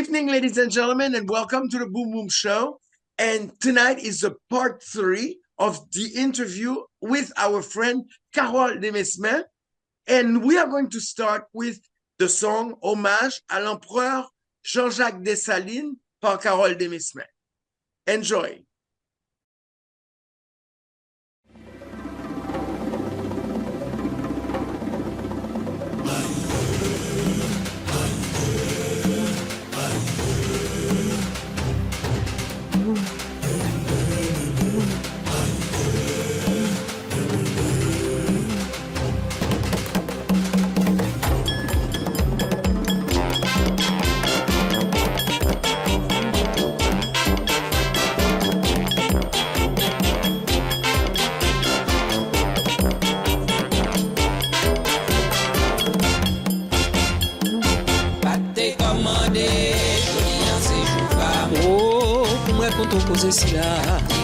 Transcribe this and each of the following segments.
evening, ladies and gentlemen, and welcome to the Boom Boom Show. And tonight is the part 3 of the interview with our friend Carole Demesmin. And we are going to start with the song Hommage à l'Empereur Jean-Jacques Dessalines par Carole Demesmin. Enjoy. Quand on cause si là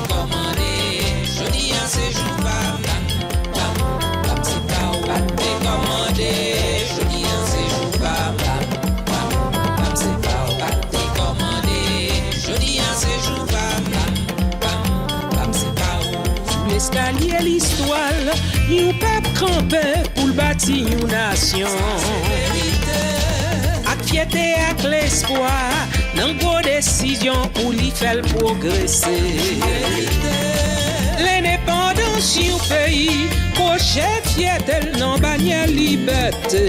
commandé jodi en séjour bam c'est pas où commandé jodi en séjour bam c'est pas où commandé jodi en séjour bam c'est pas où sous l'escalier l'histoire you peuple campé pour bâtir une nation ak fierté ak l'espoir nan gros décision pour lui faire progresser. L'indépendance du pays, projet fierté nan bannière liberté.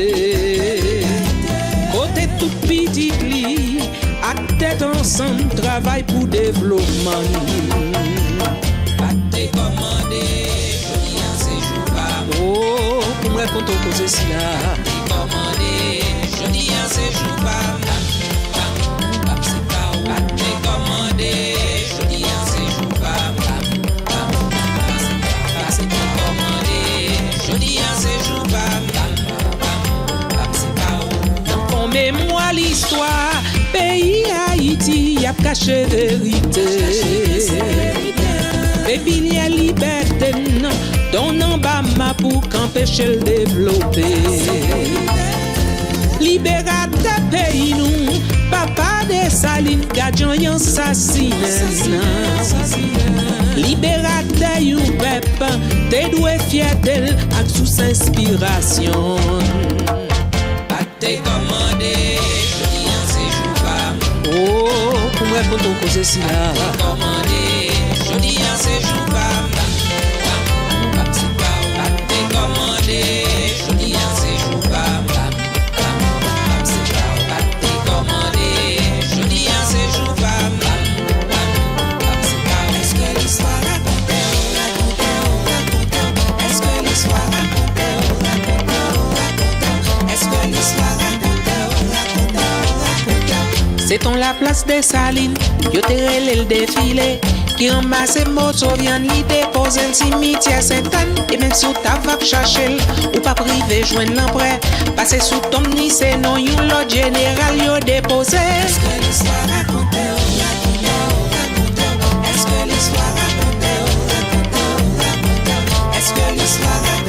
Côté tout petit li, ak tête ensemble travail pour développement. Batte commandé, jodi en séjour bam. Oh, pour moi quand on cause si là. Commandé, jodi en séjour bam. Commandé, jodi en séjour bam c'est pas commandé, jodi en séjour bam c'est pas où. Dans ton mémoire l'histoire, pays Haïti y a caché vérité. Baby y a liberté non, don en bas ma pour qu'empêcher le développer. Libérateur pays nous, papa Dessalines gardien y assassiné. Libérateur you peuple, te doué fierté ak sous inspiration. Batte commandé, jodi en séjour bam. Oh, pour moi quand on cause si là. Commandé, jodi en séjour bam c'est pas où. Batte commandé, jodi en séjour bam. C'est on la place des Salines, yo te relé le défilé. Qui ramasse moto vient li dépose le cimetière Sainte-Anne. Et même sous ta va chercher ou pas privé joindre l'empereur. Passer sous ton ni c'est non you l'autre général yo déposé. Est-ce que l'histoire raconte Est-ce que l'histoire raconte Est-ce que l'histoire raconte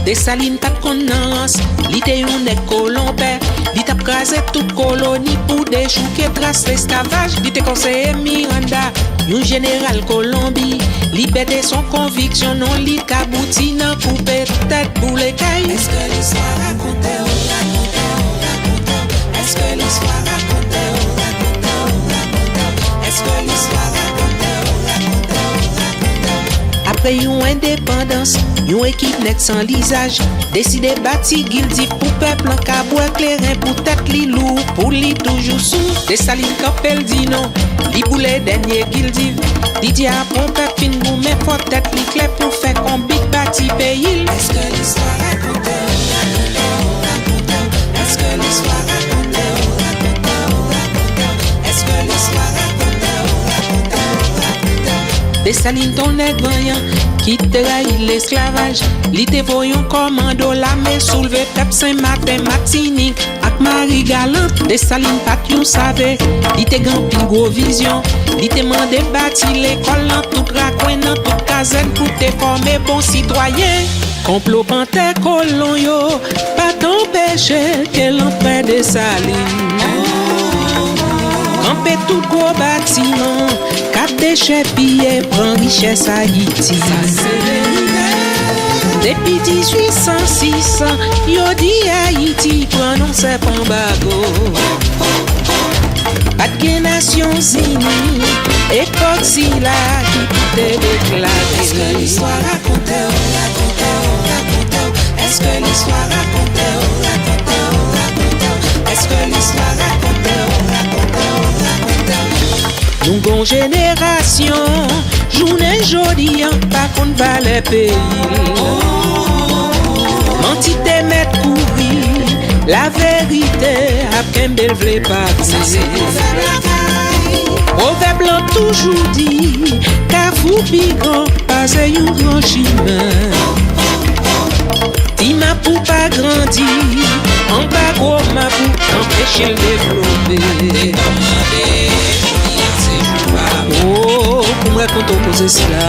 Dessalines pas de connaissance, li te yon net colombé. Li t'a crasé toute colonie pour déchouquer trace l'esclavage. Li te conseillé Miranda, yon général Colombie. Li pète son conviction, non li kabouti nan coupe tête pour les cailles. Est-ce que l'histoire raconte Est-ce que l'histoire raconte Est-ce que l'histoire raconte Après yon indépendance, yon équipe net sans lisage. Décidé bâti guildi pour peuple en cabou éclairé pour tête li lourd, pour li toujours sous. Dessalines campel dit non, li boule dernier guildi. Li dit à bon peuple fin bou mais faut tête li clair pour faire qu'on big bâti pays. Est-ce que l'histoire raconte Est-ce que l'histoire raconte Est-ce que l'histoire raconte Dessalines ton nègre vaillant, qui trahit l'esclavage. Li te voyon commando la main soulevé peuple Saint-Martin Martinique ak Marie Galante. Dessalines pat yon savait, li te grand pin gros vision. Li te mandé bâti l'école dans tout raccoin, dans toute caserne pour te former bon citoyen. Complot panté colon yo, pas t'empêcher que l'emprunt de Saline. Campé tout gros bâtiment, 4 déchets pillés, prend richesse Haïti. Depuis 1806, yo dit Haïti prononce embargo. Pas de Nations Unies, époque si là qui peut déclarer. Est-ce que l'histoire raconte, est-ce que l'histoire raconte, est-ce que l'histoire raconte, nous gon génération, journée jodi, pas qu'on va les pays. Menti te mettre courir, la vérité a qu'un vle pas. ça c'est Proverbe blanc toujours dit, car fou bigan, pas un grand chemin. Tima pour pas grandir, en bas gros ma pour empêcher le développer. Oh, pour me raconter cause cela.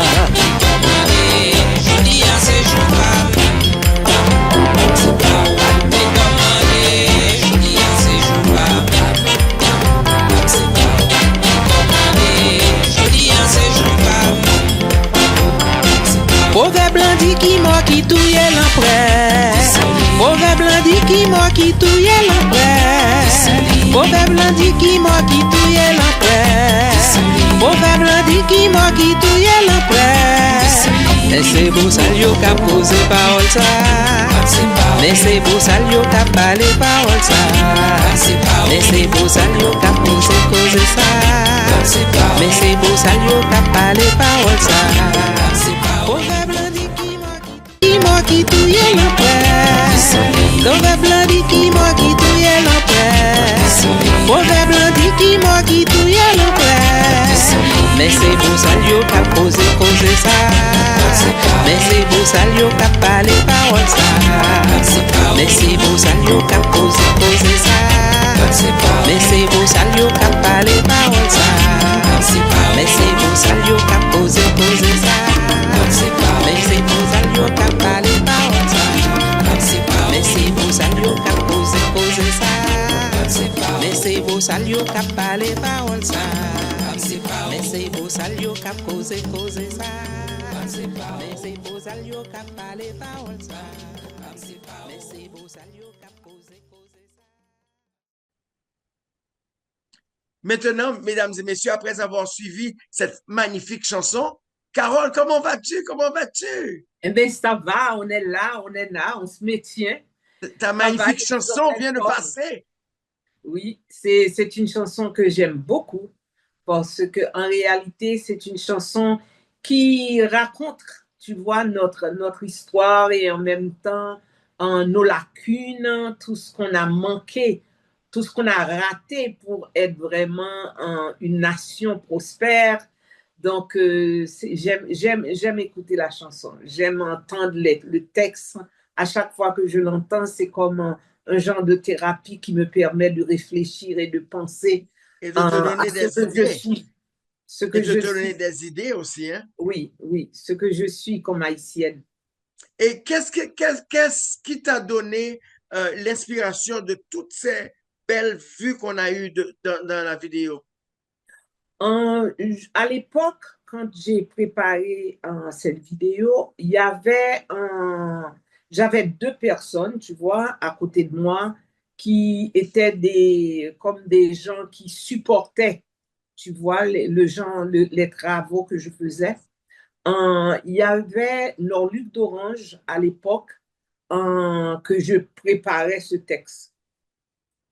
Proverbe blanc dit qui moi qui touille l'empresse. Proverbe blanc dit qui moi qui touille l'empresse. Proverbe blanc dit qui moi qui touille l'empresse. Proverbe blanc dit qui moi qui touille l'empresse. Mais c'est beau ça yo qu'a posé parole ça. Mais c'est beau ça yo qu'a parlé parole ça. Mais c'est beau ça yo qu'a posé cause ça. Mais c'est beau ça yo qu'a parlé parole ça. Proverbe blanc dit qui moi qui touille l'empresse. Proverbe blanc dit qui moi qui touille l'empresse. Proverbe blanc dit qui moi qui touille l'empresse. Mais c'est beau ça yo qu'a posé cause ça. Mais c'est beau ça yo qu'a parlé parole ça. Mais c'est beau ça yo qu'a posé cause ça. Mais c'est beau ça yo qu'a parlé parole ça. Mais c'est beau ça yo qu'a posé cause ça. Mais c'est beau ça yo qu'a parlé parole ça. Mais c'est beau ça yo qu'a posé cause ça. Mais c'est beau ça yo qu'a parlé parole ça. Mais c'est beau ça yo qu'a posé cause ça. Mais c'est beau ça yo qu'a parlé parole ça. Mais c'est beau ça yo qu'a posé cause ça. Maintenant, mesdames et messieurs, après avoir suivi cette magnifique chanson, Carole, comment vas-tu? Comment vas-tu? Eh bien, ça va, on est là, on se maintient. Ta magnifique chanson vient de passer. Oui, c'est une chanson que j'aime beaucoup parce que en réalité, c'est une chanson qui raconte, tu vois, notre histoire et en même temps nos lacunes, tout ce qu'on a manqué, tout ce qu'on a raté pour être vraiment une nation prospère. Donc, j'aime écouter la chanson. J'aime entendre le texte. À chaque fois que je l'entends, c'est comme un genre de thérapie qui me permet de réfléchir et de penser Et de te donner à des ce que je idées. suis. Ce que Et de je te donner suis. des idées aussi, hein? Oui, ce que je suis comme haïtienne. Et qu'est-ce qui t'a donné l'inspiration de toutes ces belles vues qu'on a eues dans la vidéo? À l'époque, quand j'ai préparé cette vidéo, j'avais 2 personnes, tu vois, à côté de moi, qui étaient comme des gens qui supportaient, tu vois, les travaux que je faisais. Il y avait Nord-Luc d'Orange à l'époque que je préparais ce texte.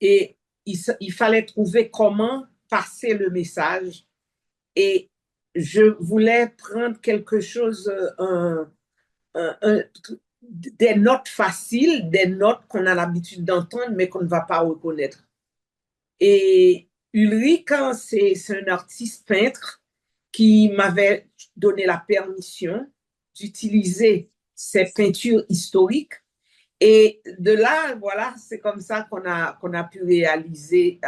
Et il fallait trouver comment passer le message. Et je voulais prendre quelque chose, des notes faciles, des notes qu'on a l'habitude d'entendre, mais qu'on ne va pas reconnaître. Et Ulrich, c'est un artiste peintre qui m'avait donné la permission d'utiliser ces peintures historiques. Et de là, voilà, c'est comme ça qu'on a pu réaliser,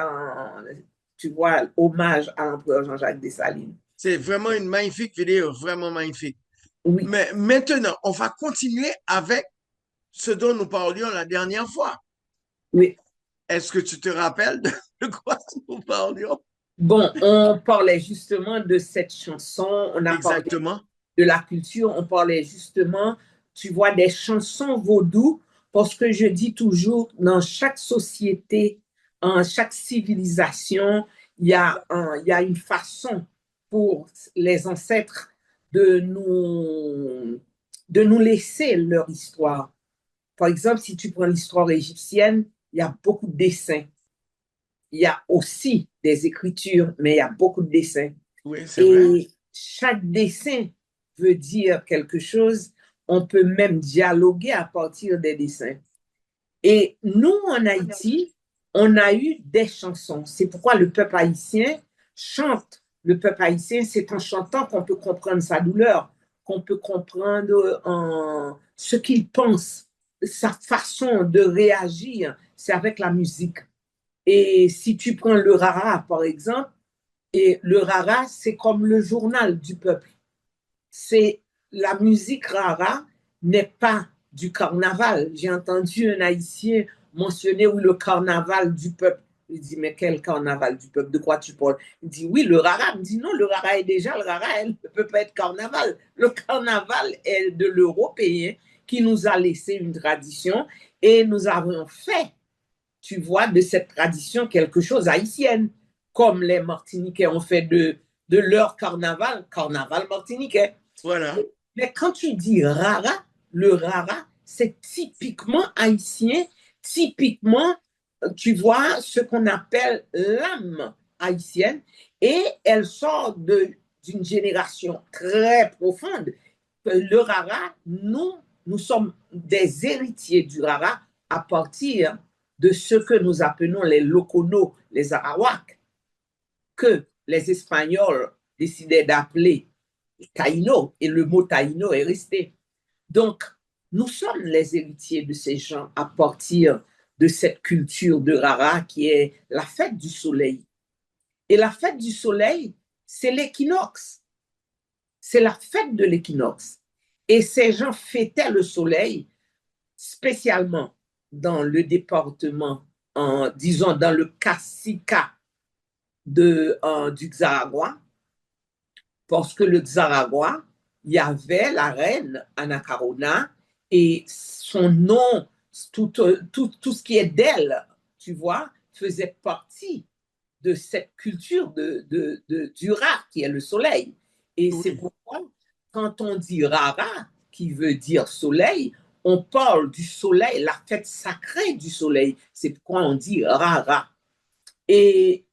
tu vois, hommage à l'empereur Jean-Jacques Dessalines. C'est vraiment une magnifique vidéo, vraiment magnifique. Oui. Mais maintenant, on va continuer avec ce dont nous parlions la dernière fois. Oui. Est-ce que tu te rappelles de quoi nous parlions? Bon, on parlait justement de cette chanson, on a parlé Exactement. de la culture, on parlait justement, tu vois, des chansons vaudou, parce que je dis toujours, dans chaque société, en chaque civilisation, il y a une façon pour les ancêtres de nous laisser leur histoire. Par exemple, si tu prends l'histoire égyptienne, il y a beaucoup de dessins. Il y a aussi des écritures, mais il y a beaucoup de dessins. Oui, c'est vrai. Et chaque dessin veut dire quelque chose. On peut même dialoguer à partir des dessins. Et nous, en Haïti, on a eu des chansons. C'est pourquoi le peuple haïtien chante. Le peuple haïtien, c'est en chantant qu'on peut comprendre sa douleur, qu'on peut comprendre ce qu'il pense, sa façon de réagir. C'est avec la musique. Et si tu prends le rara, par exemple, et le rara, c'est comme le journal du peuple. C'est la musique rara n'est pas du carnaval. J'ai entendu un Haïtien mentionner oui, le carnaval du peuple. Il dit, mais quel carnaval du peuple? De quoi tu parles? Il dit, oui, le rara. Il dit, non, le rara est déjà le rara. Elle ne peut pas être carnaval. Le carnaval est de l'Européen qui nous a laissé une tradition et nous avons fait, tu vois, de cette tradition quelque chose haïtienne. Comme les Martiniquais ont fait de leur carnaval martiniquais. Voilà. Mais quand tu dis rara, le rara, c'est typiquement haïtien, typiquement, tu vois, ce qu'on appelle l'âme haïtienne, et elle sort d'une génération très profonde. Le rara, nous sommes des héritiers du rara à partir de ce que nous appelons les Lokono, les Arawaks, que les Espagnols décidaient d'appeler Taïno, et le mot Taïno est resté. Donc, nous sommes les héritiers de ces gens à partir de cette culture de rara qui est la fête du soleil. Et la fête du soleil, c'est l'équinoxe. C'est la fête de l'équinoxe. Et ces gens fêtaient le soleil, spécialement dans le département, disons dans le Cassica du Xaragua, parce que le Xaragua, il y avait la reine Anacarona et son nom, tout ce qui est d'elle, tu vois, faisait partie de cette culture du Ra, qui est le soleil. Et c'est pourquoi, quand on dit Rara, qui veut dire soleil, on parle du soleil, la fête sacrée du soleil. C'est pourquoi on dit Rara. Et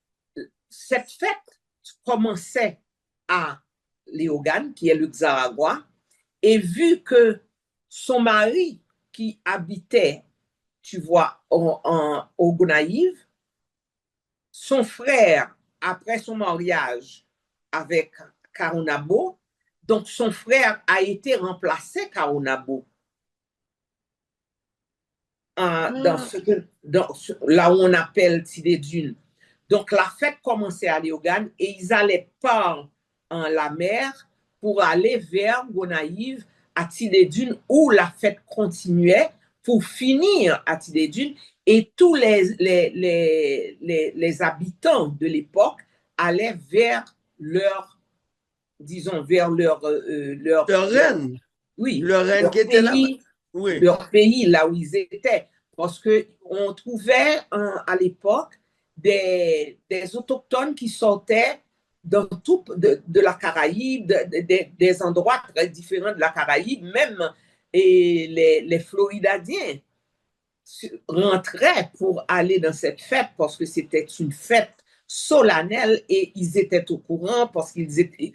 cette fête commençait à Léogane, qui est le Xaragua, et vu que son mari qui habitait, tu vois, au Gonaïve, son frère, après son mariage avec Karounabo, donc son frère a été remplacé Karounabo. Là où on appelle Tidé-Dune. Donc la fête commençait à Léogane et ils allaient par la mer pour aller vers Gonaïve à Tidé-Dune où la fête continuait pour finir à Tidé-Dune et tous les habitants de l'époque allaient vers leur, disons, vers leur reine. Oui, leur reine qui était là. Oui. Leur pays, là où ils étaient. Parce qu'on trouvait à l'époque des autochtones qui sortaient dans tout de la Caraïbe, des endroits très différents de la Caraïbe, même et les Floridadiens rentraient pour aller dans cette fête parce que c'était une fête solennelle et ils étaient au courant parce qu'ils étaient,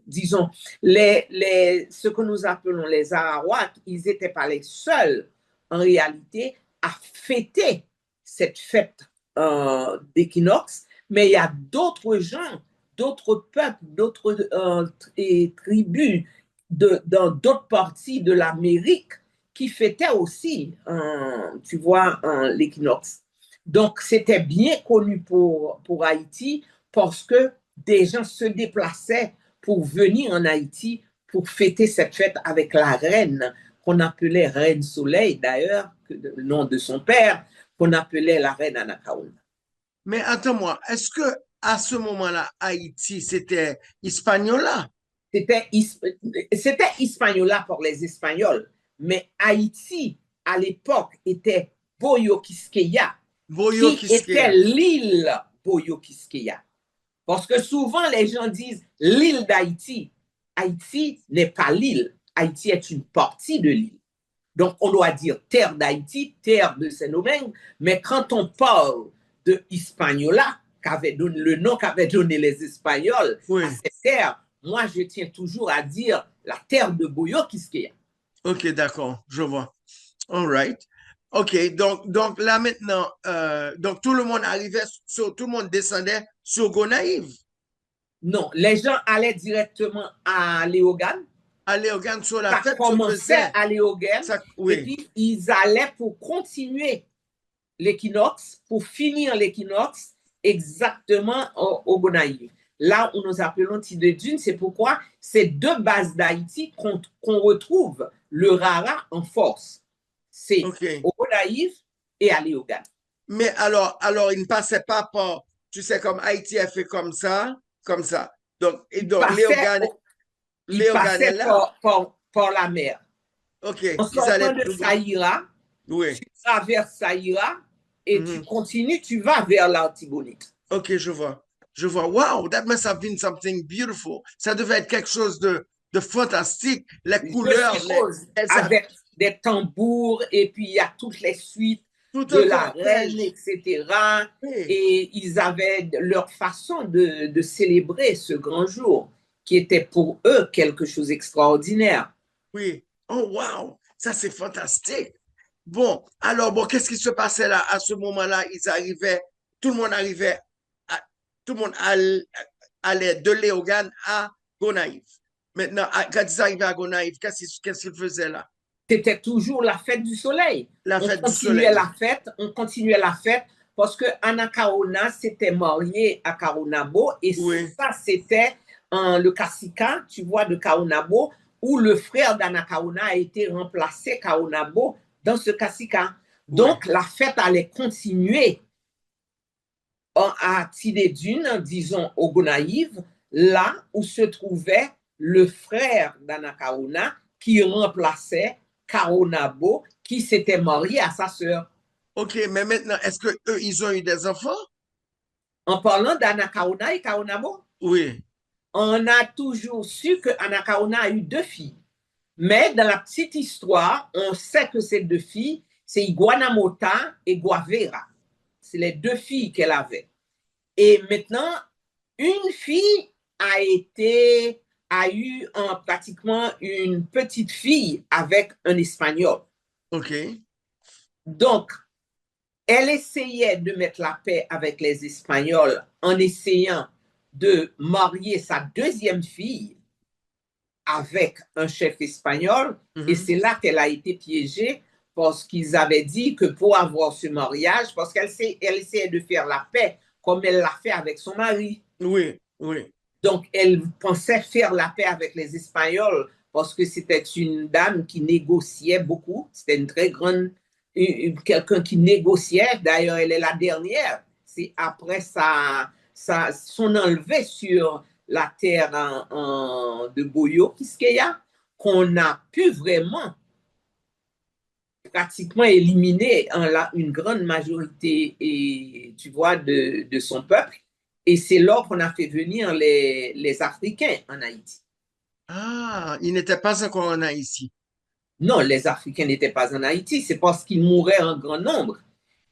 disons, ce que nous appelons les Arawaks, ils n'étaient pas les seuls en réalité à fêter cette fête d'équinoxe, mais il y a d'autres gens, d'autres peuples, d'autres tribus dans d'autres parties de l'Amérique qui fêtaient aussi, tu vois, l'équinoxe. Donc, c'était bien connu pour Haïti parce que des gens se déplaçaient pour venir en Haïti pour fêter cette fête avec la reine qu'on appelait Reine Soleil, d'ailleurs, le nom de son père, qu'on appelait la Reine Anacaona. Mais attends-moi, est-ce que à ce moment-là, Haïti, c'était Hispaniola? C'était Hispaniola pour les Espagnols, mais Haïti, à l'époque, était Boyo Quisqueya, Boyo qui Quisqueya. était l'île Boyo Quisqueya. Parce que souvent, les gens disent l'île d'Haïti. Haïti n'est pas l'île. Haïti est une partie de l'île. Donc, on doit dire terre d'Haïti, terre de Saint-Domingue, mais quand on parle de Hispaniola, le nom qu'avaient donné les Espagnols Oui. à cette terre, moi, je tiens toujours à dire la terre de Boyo Quisqueya. Ok, d'accord, je vois. All right. Ok, donc là maintenant, donc tout le monde arrivait, tout le monde descendait sur Gonaïve. Non, les gens allaient directement à Léogane. Aller au Gane sur la Ça fête se commençait faisait. à Léogane, Ça, et oui, puis ils allaient pour continuer l'équinoxe, pour finir l'équinoxe exactement au Gonaïve. Là où nous appelons Tide Dune, c'est pourquoi c'est deux bases d'Haïti qu'on retrouve le Rara en force. C'est ok. au Gonaïve et à Léogane. Mais alors, il ne passait pas par, tu sais, comme Haïti a fait comme ça, comme ça. Donc, et donc, Il Léogane est passait là. par la mer. Ok, En ils allaient sortant de plus loin. Saïra, Oui, tu traverses Saïra et tu mhm. continues, tu vas vers l'Artibonite. Ok, je vois. Je vois. Wow, that must have been something beautiful. Ça devait être quelque chose de fantastique. Les Je couleurs, suppose, avec des tambours, et puis il y a toutes les suites tout de un la reine, cortège. etc. Oui. Et ils avaient leur façon de célébrer ce grand jour, qui était pour eux quelque chose d'extraordinaire. Oui. Oh, wow. Ça, c'est fantastique. Bon, alors, bon, qu'est-ce qui se passait là à ce moment-là? Ils arrivaient, tout le monde arrivait, tout le monde allait de Léogane à Gonaïve. Maintenant, quand ils arrivaient à Gonaïve, qu'est-ce qu'ils faisaient là? C'était toujours la fête du soleil. La On fête du continuait soleil. on continuait la fête parce que Anacaona s'était mariée à Kaonabo et Oui. ça, c'était le Kassika, tu vois, de Kaonabo, où le frère d'Anacaona a été remplacé Kaonabo dans ce Kassika. Donc, la fête allait continuer à Tidé-Dune, disons au Gonaïve, là où se trouvait le frère d'Anacaona qui remplaçait Kaonabo, qui s'était marié à sa sœur. OK, mais maintenant, est-ce que eux, ils ont eu des enfants? En parlant d'Anacaona et Kaonabo, Oui. on a toujours su que Anacaona a eu deux filles. Mais dans la petite histoire, on sait que ces deux filles, c'est Iguanamota et Guavera. C'est les deux filles qu'elle avait. Et maintenant, une fille a eu pratiquement une petite fille avec un Espagnol. OK. Donc, elle essayait de mettre la paix avec les Espagnols en essayant de marier sa deuxième fille avec un chef espagnol. Et c'est là qu'elle a été piégée parce qu'ils avaient dit que pour avoir ce mariage, parce qu'elle essayait de faire la paix comme elle l'a fait avec son mari. Oui, oui. Donc, elle pensait faire la paix avec les Espagnols parce que c'était une dame qui négociait beaucoup. C'était une très grande, quelqu'un qui négociait. D'ailleurs, elle est la dernière. C'est après son enlevé sur la terre de Boyo Quisqueya qu'on a pu vraiment pratiquement éliminer une grande majorité, et, tu vois, de son peuple. Et c'est là qu'on a fait venir les Africains en Haïti. Ah, ils n'étaient pas encore en Haïti. Non, les Africains n'étaient pas en Haïti, c'est parce qu'ils mouraient en grand nombre.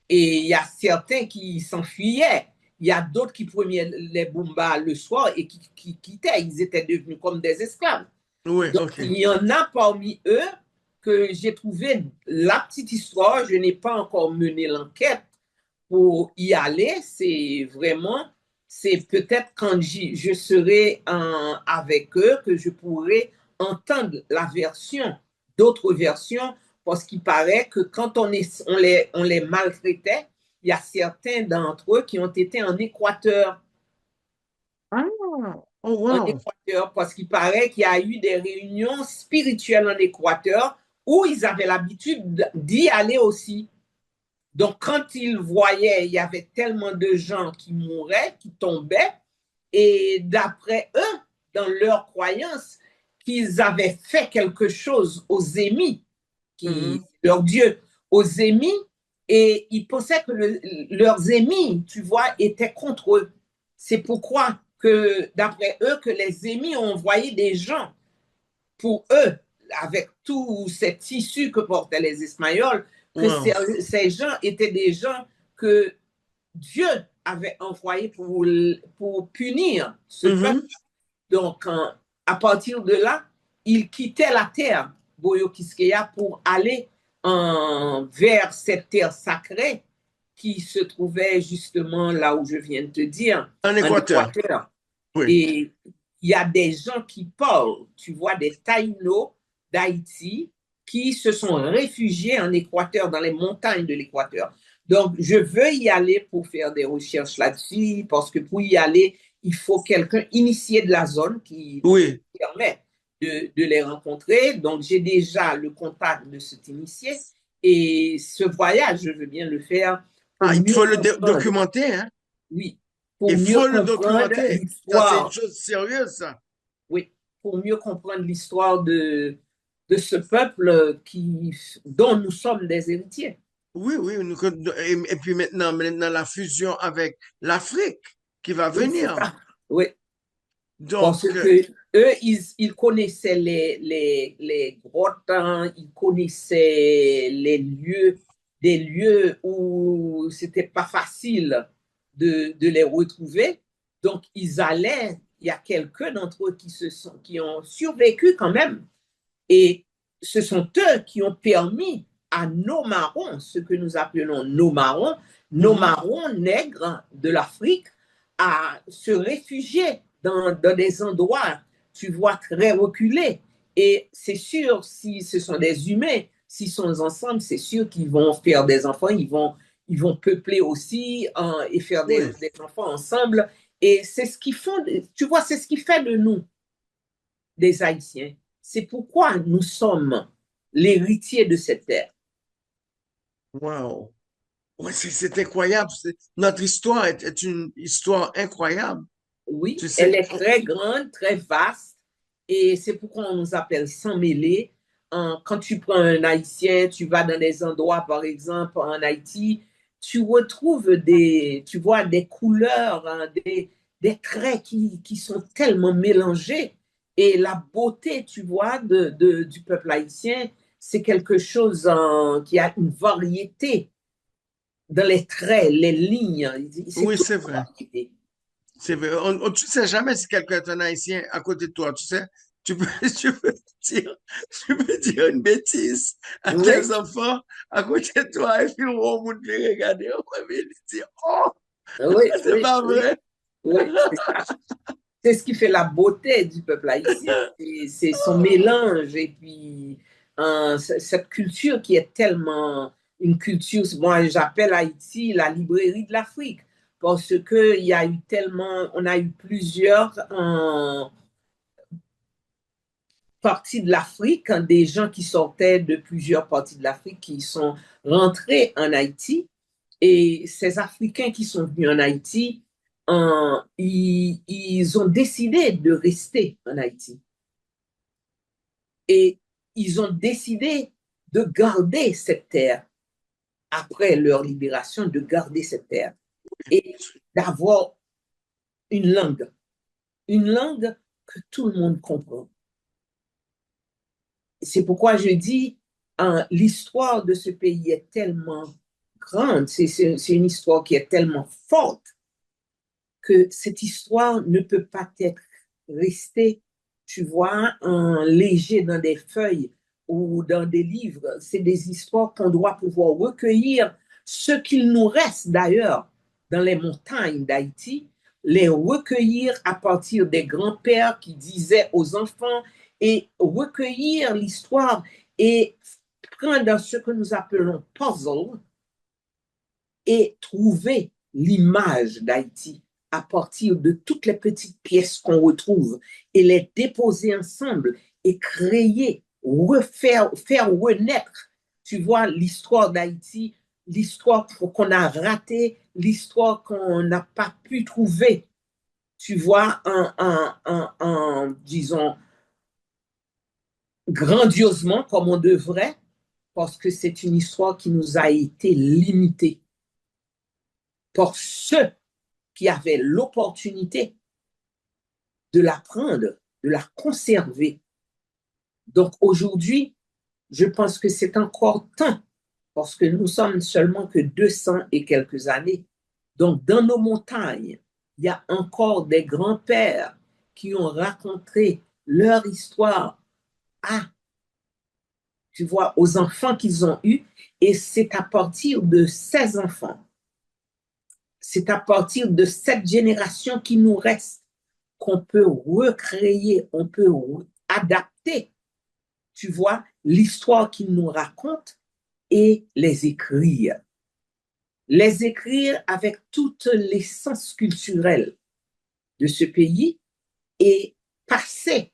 Et il y a certains qui s'enfuyaient. Il y a d'autres qui prenaient les Bumba le soir et qui quittaient. Ils étaient devenus comme des esclaves. Oui, Donc, OK. il y en a parmi eux que j'ai trouvé la petite histoire. Je n'ai pas encore mené l'enquête pour y aller. C'est vraiment, c'est peut-être quand je serai avec eux que je pourrai entendre d'autres versions, parce qu'il paraît que quand on les maltraitait, il y a certains d'entre eux qui ont été en Équateur. Ah, oh, En wow. Équateur, parce qu'il paraît qu'il y a eu des réunions spirituelles en Équateur où ils avaient l'habitude d'y aller aussi. Donc, quand ils voyaient, il y avait tellement de gens qui mouraient, qui tombaient, et d'après eux, dans leur croyance, qu'ils avaient fait quelque chose aux émis, leur dieu, aux émis, et ils pensaient que leurs émis, tu vois, étaient contre eux. C'est pourquoi que, d'après eux, que les émis ont envoyé des gens pour eux, avec tout ces tissus que portaient les Ismaïoles, que ces gens étaient des gens que Dieu avait envoyés pour punir ce peuple. Donc, à partir de là, ils quittaient la terre, Boyo-Quisqueya, pour aller vers cette terre sacrée qui se trouvait justement là où je viens de te dire, en Équateur. Oui. Et il y a des gens qui parlent, tu vois, des Taïnos d'Haïti qui se sont réfugiés en Équateur, dans les montagnes de l'Équateur. Donc, je veux y aller pour faire des recherches là-dessus, parce que pour y aller, il faut quelqu'un initié de la zone qui permet de les rencontrer. Donc, j'ai déjà le contact de cet initié. Et ce voyage, je veux bien le faire. Il faut le documenter, hein? Oui. Il faut le documenter. Ça, c'est une chose sérieuse, ça. Oui, pour mieux comprendre l'histoire de ce peuple dont nous sommes des héritiers. Oui, oui. Et puis maintenant, la fusion avec l'Afrique qui va venir. Oui. Donc, parce que eux, ils connaissaient les grottes, hein, ils connaissaient des lieux où c'était pas facile de les retrouver. Donc, ils allaient, il y a quelques d'entre eux qui ont survécu quand même. Et ce sont eux qui ont permis à nos marrons, ce que nous appelons nos marrons nègres de l'Afrique, à se réfugier dans des endroits, tu vois, très reculés. Et c'est sûr, si ce sont des humains, s'ils sont ensemble, c'est sûr qu'ils vont faire des enfants, ils vont peupler aussi et faire des enfants ensemble. Et c'est ce qu'ils font, tu vois, c'est ce qui fait de nous des Haïtiens. C'est pourquoi nous sommes l'héritier de cette terre. Wow. Ouais, c'est incroyable. Notre histoire est une histoire incroyable. Oui, elle est très grande, très vaste. Et c'est pourquoi on nous appelle sans mêler. Quand tu prends un Haïtien, tu vas dans des endroits, par exemple, en Haïti, tu retrouves des couleurs, hein, des traits qui sont tellement mélangés. Et la beauté, tu vois, du peuple haïtien, c'est quelque chose qui a une variété dans les traits, les lignes. Oui, c'est vrai. C'est vrai. Tu ne sais jamais si quelqu'un est un Haïtien à côté de toi, tu sais. Tu peux dire une bêtise à tes enfants à côté de toi et puis on va te regarder, on va dire, oh, c'est pas vrai. Oui, c'est ce qui fait la beauté du peuple haïtien. C'est son mélange et puis cette culture qui est tellement une culture, moi j'appelle Haïti la librairie de l'Afrique parce que on a eu plusieurs parties de l'Afrique, hein, des gens qui sortaient de plusieurs parties de l'Afrique qui sont rentrés en Haïti et ces Africains qui sont venus en Haïti, ils ont décidé de rester en Haïti. Et ils ont décidé de garder cette terre, après leur libération, de garder cette terre et d'avoir une langue que tout le monde comprend. C'est pourquoi je dis, l'histoire de ce pays est tellement grande, c'est une histoire qui est tellement forte, que cette histoire ne peut pas être restée, tu vois, léger dans des feuilles ou dans des livres. C'est des histoires qu'on doit pouvoir recueillir, ce qu'il nous reste d'ailleurs dans les montagnes d'Haïti, les recueillir à partir des grands-pères qui disaient aux enfants et recueillir l'histoire et prendre ce que nous appelons puzzle et trouver l'image d'Haïti à partir de toutes les petites pièces qu'on retrouve et les déposer ensemble et créer faire renaître, tu vois, l'histoire d'Haïti, l'histoire qu'on a ratée, l'histoire qu'on n'a pas pu trouver, tu vois, disons, grandiosement comme on devrait, parce que c'est une histoire qui nous a été limitée par ceux qui avaient l'opportunité de l'apprendre, de la conserver. Donc aujourd'hui, je pense que c'est encore temps, parce que nous sommes seulement que 200 et quelques années. Donc dans nos montagnes, il y a encore des grands-pères qui ont raconté leur histoire tu vois, aux enfants qu'ils ont eus, et c'est à partir de ces enfants, c'est à partir de cette génération qui nous reste qu'on peut recréer, on peut adapter, tu vois, l'histoire qu'ils nous racontent et les écrire. Les écrire avec toute l'essence culturelle de ce pays et passer,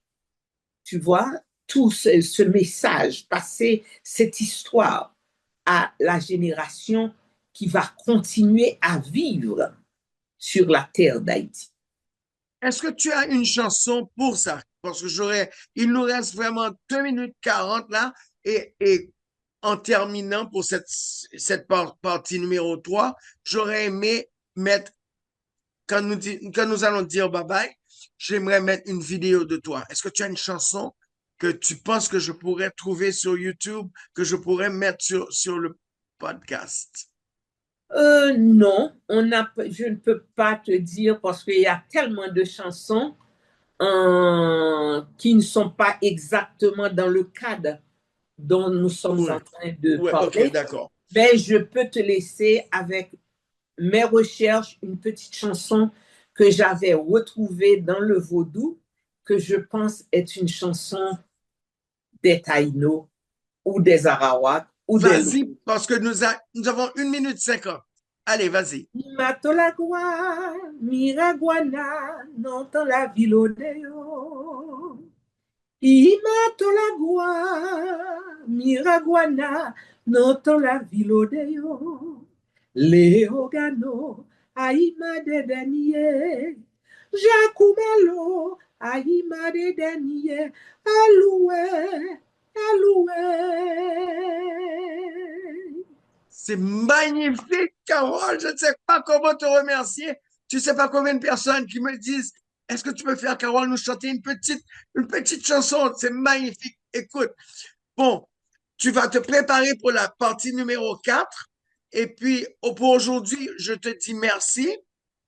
tu vois, tout ce message, passer cette histoire à la génération qui va continuer à vivre sur la terre d'Haïti. Est-ce que tu as une chanson pour ça? Parce que il nous reste vraiment 2 minutes 40 là, et en terminant pour cette partie numéro 3, j'aurais aimé mettre, quand nous allons dire bye bye, j'aimerais mettre une vidéo de toi. Est-ce que tu as une chanson que tu penses que je pourrais trouver sur YouTube, que je pourrais mettre sur le podcast? Non, je ne peux pas te dire parce qu'il y a tellement de chansons qui ne sont pas exactement dans le cadre dont nous sommes en train de parler. Ok, d'accord. Mais je peux te laisser avec mes recherches une petite chanson que j'avais retrouvée dans le vaudou, que je pense est une chanson des Taïnos ou des Arawaks. Vas-y, parce que nous avons 1 minute 50. Allez, vas-y. Matolagua, Miraguana, n'entend la ville odeo. Imatolagua, Miraguana, n'entend la ville odeo. Leogano, Aïma de Daniel, Jacumelo, Aïma de Daniel, Aloué, Aloué. C'est magnifique, Carole. Je ne sais pas comment te remercier. Tu sais pas combien de personnes qui me disent, est-ce que tu peux faire, Carole, nous chanter une petite chanson? C'est magnifique. Écoute, bon, tu vas te préparer pour la partie numéro 4. Et puis, pour aujourd'hui, je te dis merci.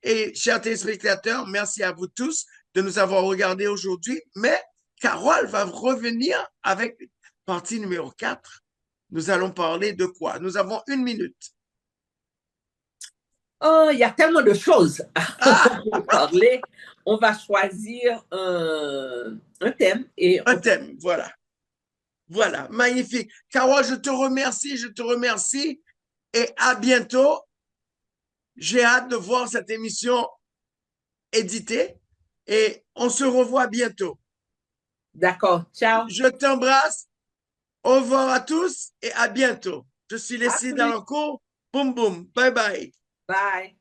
Et chers téléspectateurs, merci à vous tous de nous avoir regardés aujourd'hui. Mais Carole va revenir avec partie numéro 4. Nous allons parler de quoi? Nous avons 1 minute. Oh, il y a tellement de choses à parler. On va choisir un thème. Un thème, voilà. Voilà, magnifique. Carole, je te remercie et à bientôt. J'ai hâte de voir cette émission éditée et on se revoit bientôt. D'accord, ciao. Je t'embrasse. Au revoir à tous et à bientôt. Je suis Leslie Dalancourt. Boum boum. Bye bye. Bye.